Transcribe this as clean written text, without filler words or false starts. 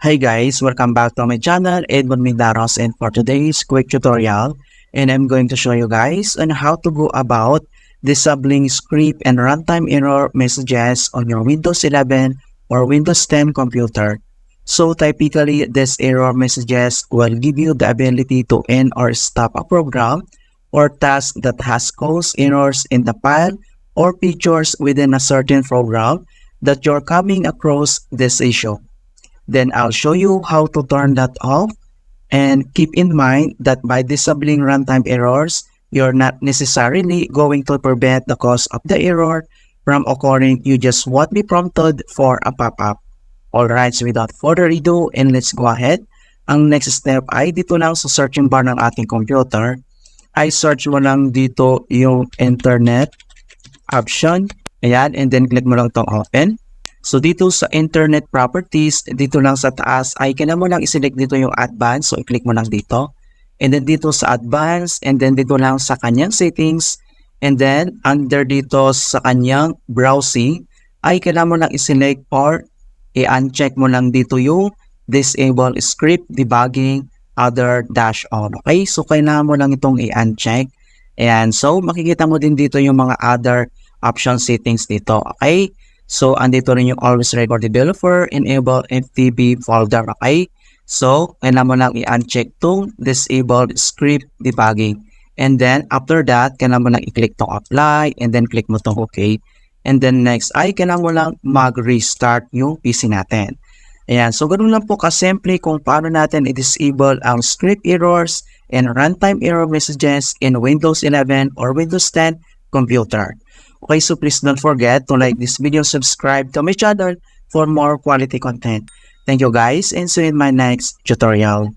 Hey guys, welcome back to my channel, Edmund Mindaros, and for today's quick tutorial, and I'm going to show you guys on how to go about disabling script and runtime error messages on your Windows 11 or Windows 10 computer. So typically, these error messages will give you the ability to end or stop a program or task that has caused errors in the file or features within a certain program that you're coming across this issue. Then I'll show you how to turn that off, and keep in mind that by disabling runtime errors, you're not necessarily going to prevent the cause of the error from occurring. You just won't be prompted for a pop-up. Alright, so without further ado, and let's go ahead. Ang next step ay dito lang sa searching bar ng ating computer, ay search mo lang dito yung internet option. Ayan, and then click mo lang itong open. So dito sa internet properties, dito lang sa taas ay kailangan mo lang i-select dito yung advanced. So i-click mo lang dito. And then dito sa advanced, and then dito lang sa kanyang settings. And then under dito sa kanyang browsing, ay kailangan mo lang i-select or i-uncheck mo lang dito yung disable script debugging other dash on. Okay, so kailangan mo lang itong i-uncheck. And so makikita mo din dito yung mga other option settings dito. Okay. So, andito rin yung always record developer, enable FTP folder, okay? So, kailangan mo lang i-uncheck tong disable script debugging. And then, after that, kailangan mo lang i-click tong apply, and then click mo tong okay. And then next, ay kailangan mo lang mag-restart yung PC natin. Ayan, so ganoon lang po kasimple kung paano natin i-disable ang script errors and runtime error messages in Windows 11 or Windows 10 computer. Okay, so please don't forget to like this video, subscribe to my channel for more quality content. Thank you guys, and see you in my next tutorial.